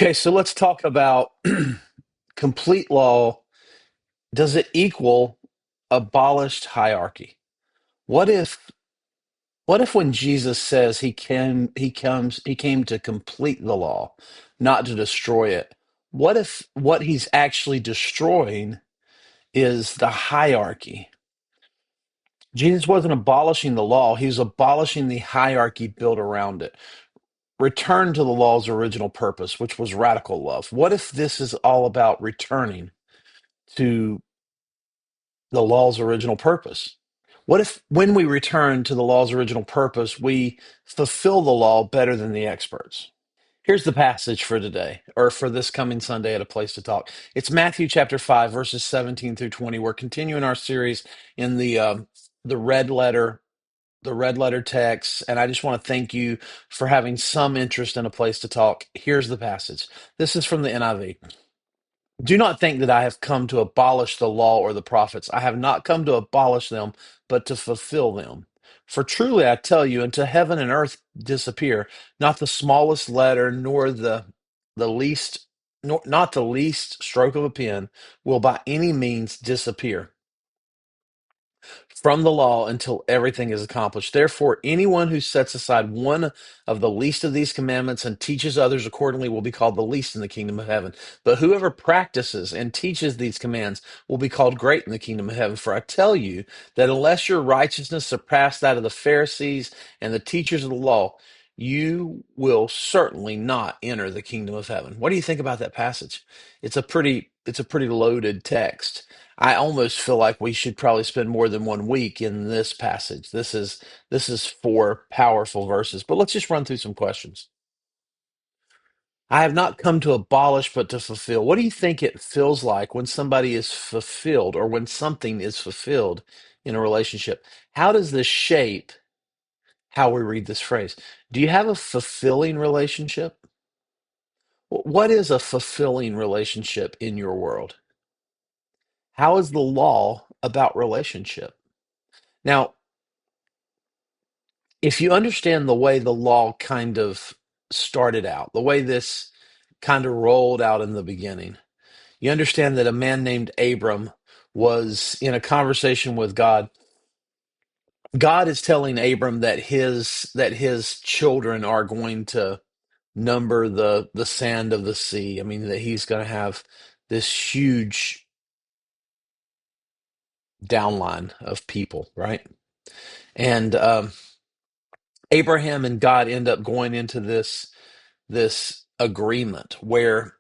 Okay, so let's talk about complete law. Does it equal abolished hierarchy? What if what if when Jesus says he came to complete the law, not to destroy it? What if what he's actually destroying is the hierarchy? Jesus wasn't abolishing the law, he was abolishing the hierarchy built around it. Return to the law's original purpose, which was radical love. What if this is all about returning to the law's original purpose? What if, when we return to the law's original purpose, we fulfill the law better than the experts? Here's the passage for today, or for this coming Sunday at A Place to Talk. It's Matthew chapter 5, verses 17 through 20. We're continuing our series in the red letter, the red letter text, and I just want to thank you for having some interest in A Place to Talk. Here's the passage. This is from the NIV. Do not think that I have come to abolish the law or the prophets. I have not come to abolish them, but to fulfill them. For truly I tell you, until heaven and earth disappear, not the smallest letter, nor the least, nor not the least stroke of a pen will by any means disappear from the law until everything is accomplished. Therefore, anyone who sets aside one of the least of these commandments and teaches others accordingly will be called the least in the kingdom of heaven. But whoever practices and teaches these commands will be called great in the kingdom of heaven. For I tell you that unless your righteousness surpassed that of the Pharisees and the teachers of the law, you will certainly not enter the kingdom of heaven. What do you think about that passage? It's a pretty loaded text. I almost feel like we should probably spend more than 1 week in this passage. This is four powerful verses. But let's just run through some questions. I have not come to abolish, but to fulfill. What do you think it feels like when somebody is fulfilled or when something is fulfilled in a relationship? How does this shape how we read this phrase? Do you have a fulfilling relationship? What is a fulfilling relationship in your world? How is the law about relationship? Now, if you understand the way the law kind of started out, the way this kind of rolled out in the beginning, you understand that a man named Abram was in a conversation with God. God is telling Abram that his children are going to number the sand of the sea. I mean, that he's going to have this huge downline of people, right? And Abraham and God end up going into this agreement where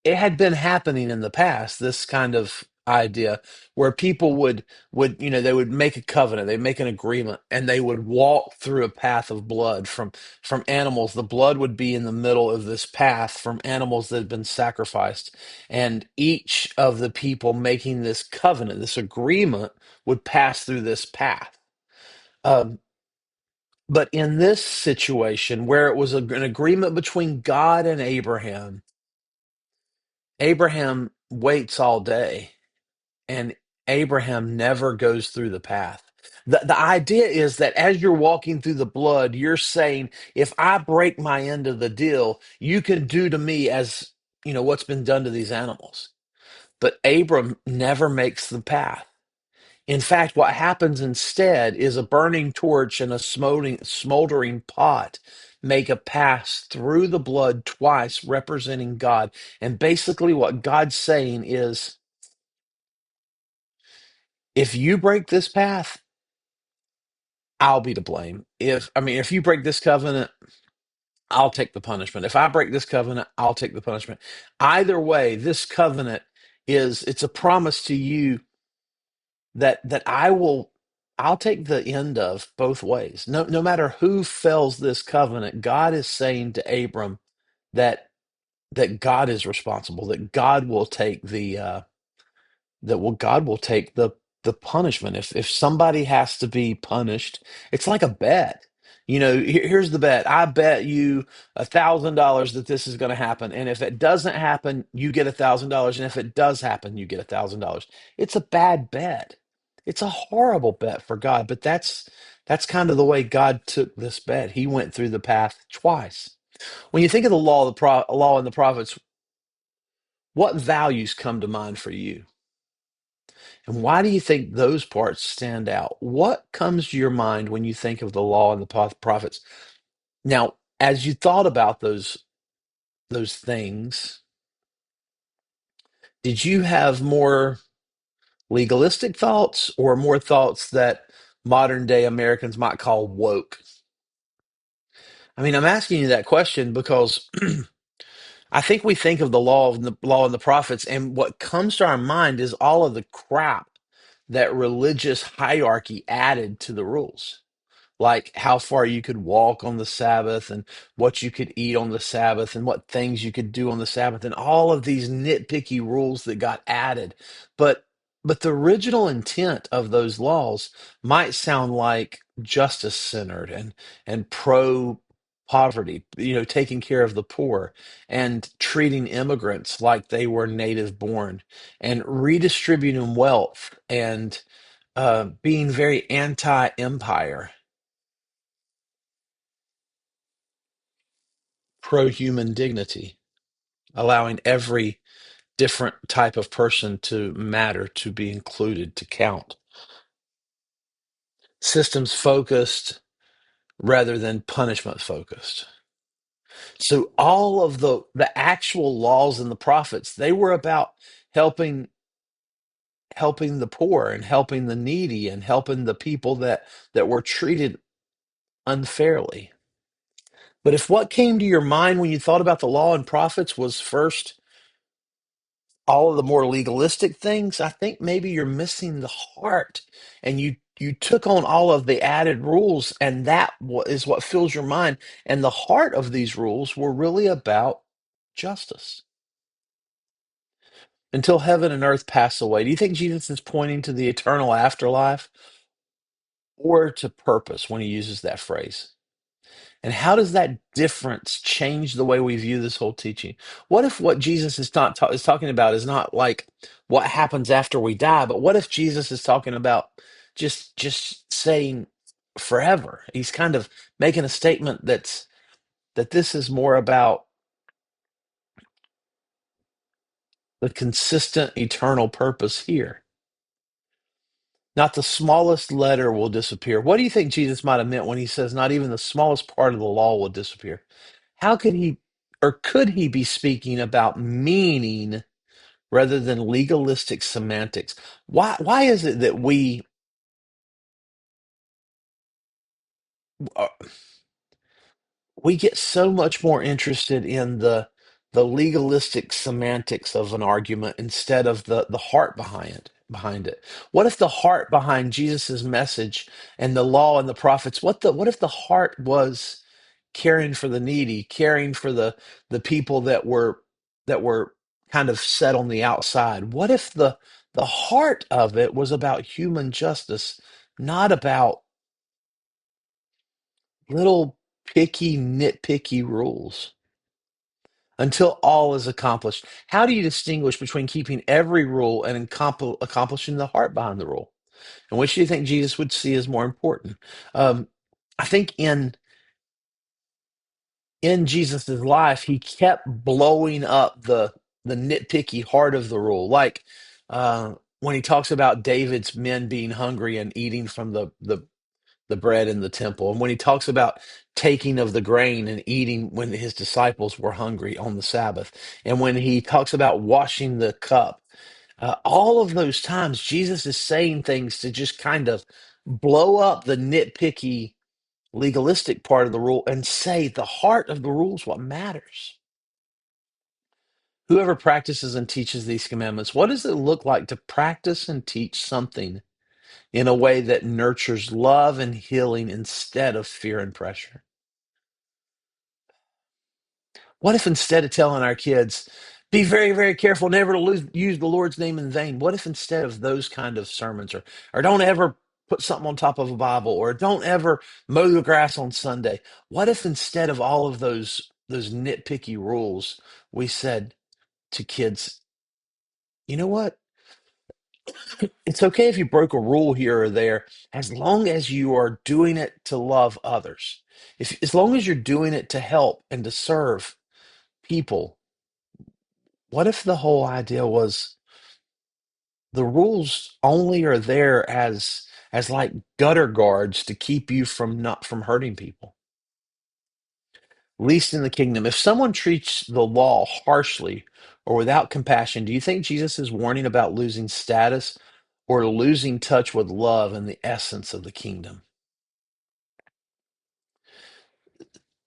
it had been happening in the past, this kind of idea where people would they would make a covenant, they make an agreement, and they would walk through a path of blood from animals. The blood would be in the middle of this path from animals that had been sacrificed, and each of the people making this covenant, this agreement, would pass through this path. Um, but in this situation, where it was an agreement between God and Abraham, Abraham waits all day and Abraham never goes through the path. The idea is that as you're walking through the blood, you're saying, if I break my end of the deal, you can do to me as what's been done to these animals. But Abram never makes the path. In fact, what happens instead is a burning torch and a smoldering pot make a pass through the blood twice, representing God. And basically, what God's saying is, if you break this path, I'll be to blame. If you break this covenant, I'll take the punishment. If I break this covenant, I'll take the punishment. Either way, this covenant it's a promise to you that I'll take the end of both ways. No matter who fells this covenant, God is saying to Abram that God is responsible, that God will take God will take the punishment. If somebody has to be punished, it's like a bet. Here's the bet. I bet you $1,000 that this is going to happen, and if it doesn't happen, you get $1,000, and if it does happen, you get $1,000. It's a bad bet. It's a horrible bet for God, but that's kind of the way God took this bet. He went through the path twice. When you think of the law and the prophets, what values come to mind for you? And why do you think those parts stand out? What comes to your mind when you think of the law and the prophets? Now, as you thought about those things, did you have more legalistic thoughts or more thoughts that modern day Americans might call woke? I mean, I'm asking you that question because I think we think of the law and the prophets, and what comes to our mind is all of the crap that religious hierarchy added to the rules, like how far you could walk on the Sabbath and what you could eat on the Sabbath and what things you could do on the Sabbath and all of these nitpicky rules that got added. But but the original intent of those laws might sound like justice centered and pro poverty, taking care of the poor and treating immigrants like they were native born and redistributing wealth and being very anti-empire, pro-human dignity, allowing every different type of person to matter, to be included, to count. Systems focused rather than punishment focused. So all of the actual laws and the prophets, they were about helping helping the poor and helping the needy and helping the people that were treated unfairly. But if what came to your mind when you thought about the law and prophets was first all of the more legalistic things, I think maybe you're missing the heart, and you took on all of the added rules, and is what fills your mind. And the heart of these rules were really about justice. Until heaven and earth pass away. Do you think Jesus is pointing to the eternal afterlife or to purpose when he uses that phrase? And how does that difference change the way we view this whole teaching? What if what Jesus is talking about is not like what happens after we die, but what if Jesus is talking about just saying forever? He's kind of making a statement that this is more about the consistent eternal purpose here. Not the smallest letter will disappear. What do you think Jesus might have meant when he says not even the smallest part of the law will disappear? How could he or could he be speaking about meaning rather than legalistic semantics? Why is it that uh, we get so much more interested in the legalistic semantics of an argument instead of the heart behind it? What if the heart behind Jesus's message and the law and the prophets, what if the heart was caring for the needy, caring for the people that were kind of set on the outside? What if the heart of it was about human justice, not about little picky, nitpicky rules? Until all is accomplished, how do you distinguish between keeping every rule and accomplishing the heart behind the rule? And which do you think Jesus would see as more important? Um, I think in Jesus's life, he kept blowing up the nitpicky heart of the rule, like when he talks about David's men being hungry and eating from the bread in the temple, and when he talks about taking of the grain and eating when his disciples were hungry on the Sabbath, and when he talks about washing the cup, all of those times Jesus is saying things to just kind of blow up the nitpicky legalistic part of the rule and say the heart of the rule is what matters. Whoever practices and teaches these commandments, what does it look like to practice and teach something in a way that nurtures love and healing instead of fear and pressure? What if instead of telling our kids, be very, very careful never to use the Lord's name in vain, what if instead of those kind of sermons, or don't ever put something on top of a Bible, or don't ever mow the grass on Sunday, what if instead of all of those nitpicky rules, we said to kids, you know what? It's okay if you broke a rule here or there, as long as you are doing it to love others. If as long as you're doing it to help and to serve people, what if the whole idea was the rules only are there as like gutter guards to keep you from hurting people? Least in the kingdom. If someone treats the law harshly or without compassion, do you think Jesus is warning about losing status or losing touch with love and the essence of the kingdom?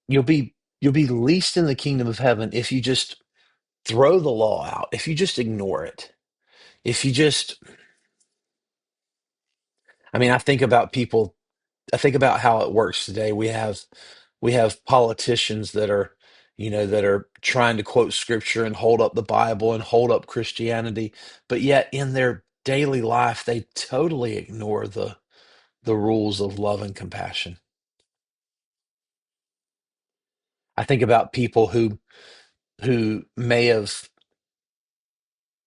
You'll be least in the kingdom of heaven if you just throw the law out, if you just ignore it. If you just I mean, I think about how it works today. We have politicians that are, that are trying to quote scripture and hold up the Bible and hold up Christianity, but yet in their daily life they totally ignore the rules of love and compassion. I think about people who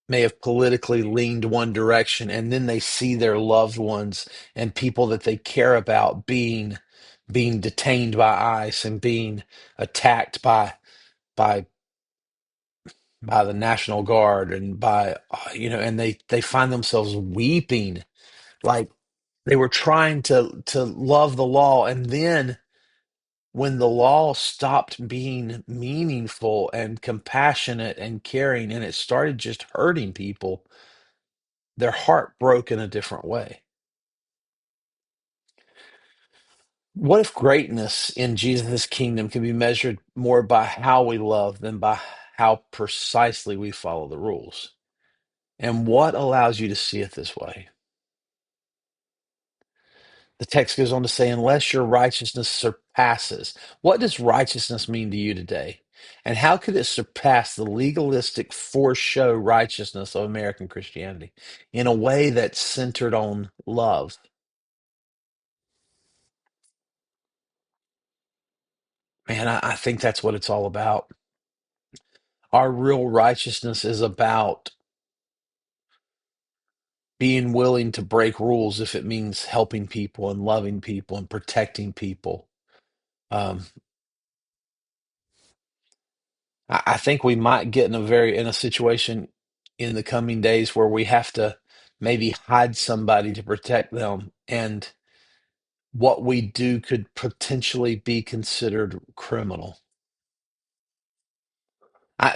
may have politically leaned one direction, and then they see their loved ones and people that they care about being detained by ICE and being attacked by by the National Guard and and they find themselves weeping, like they were trying to love the law, and then when the law stopped being meaningful and compassionate and caring and it started just hurting people, their heart broke in a different way. What if greatness in Jesus' kingdom can be measured more by how we love than by how precisely we follow the rules? And what allows you to see it this way? The text goes on to say, unless your righteousness surpasses. What does righteousness mean to you today? And how could it surpass the legalistic for show righteousness of American Christianity in a way that's centered on love? Man, I think that's what it's all about. Our real righteousness is about being willing to break rules if it means helping people and loving people and protecting people. Um, I think we might get in a situation in the coming days where we have to maybe hide somebody to protect them, and what we do could potentially be considered criminal.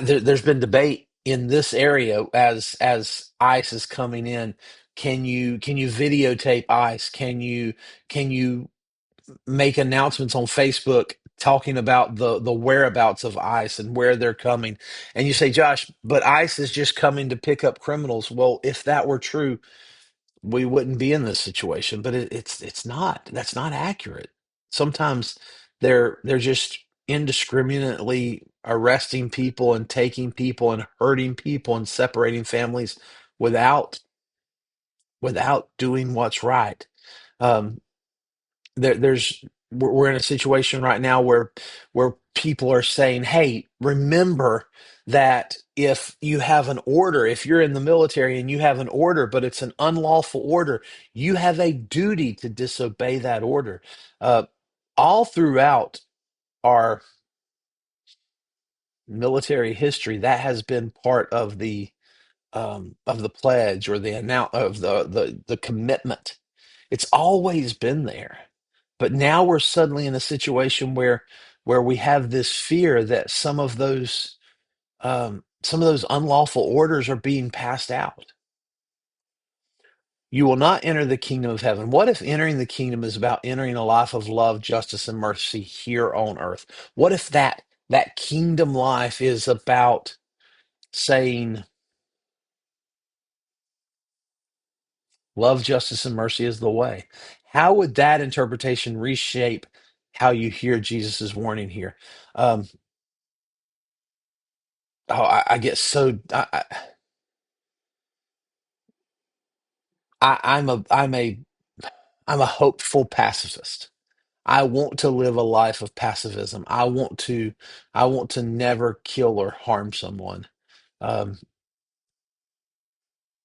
There's been debate in this area as ICE is coming in. Can you videotape ICE? Can you make announcements on Facebook talking about the whereabouts of ICE and where they're coming? And you say, Josh, but ICE is just coming to pick up criminals. Well, if that were true, we wouldn't be in this situation. But it's not. That's not accurate. Sometimes they're just indiscriminately arresting people and taking people and hurting people and separating families without without doing what's right. Um, there's we're in a situation right now where people are saying, "Hey, remember that if you have an order, if you're in the military and you have an order, but it's an unlawful order, you have a duty to disobey that order." Uh, all throughout our military history, that has been part of the pledge or the announce of the commitment. It's always been there. But now we're suddenly in a situation where we have this fear that some of those unlawful orders are being passed out. You will not enter the kingdom of heaven. What if entering the kingdom is about entering a life of love, justice, and mercy here on earth? What if that kingdom life is about saying love, justice, and mercy is the way? How would that interpretation reshape how you hear Jesus' warning here? Um, I get so I'm a hopeful pacifist. I want to live a life of pacifism. I want to never kill or harm someone. Um,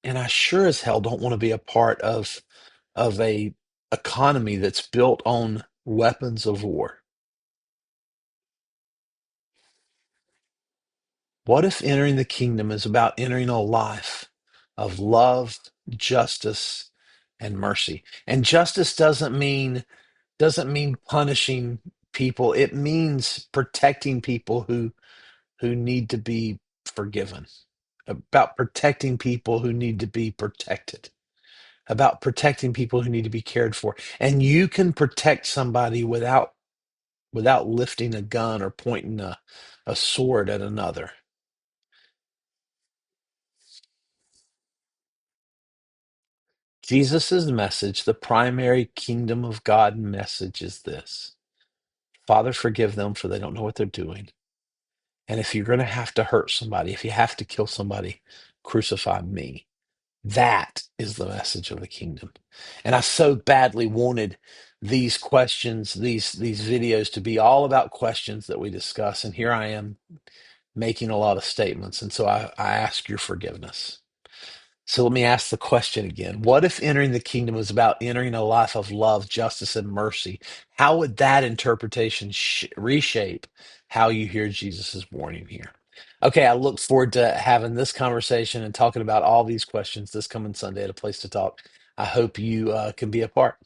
And I sure as hell don't want to be a part of a economy that's built on weapons of war. What if entering the kingdom is about entering a life of love, justice, and mercy? And justice doesn't mean punishing people. It means protecting people who need to be forgiven, about protecting people who need to be protected, about protecting people who need to be cared for. And you can protect somebody without lifting a gun or pointing a sword at another. Jesus' message, the primary kingdom of God message, is this: Father, forgive them, for they don't know what they're doing. And if you're going to have to hurt somebody, if you have to kill somebody, crucify me. That is the message of the kingdom. And I so badly wanted these questions, these videos to be all about questions that we discuss. And here I am making a lot of statements. And so I ask your forgiveness. So let me ask the question again. What if entering the kingdom is about entering a life of love, justice, and mercy? How would that interpretation reshape how you hear Jesus' warning here? Okay, I look forward to having this conversation and talking about all these questions this coming Sunday at A Place to Talk. I hope you can be a part.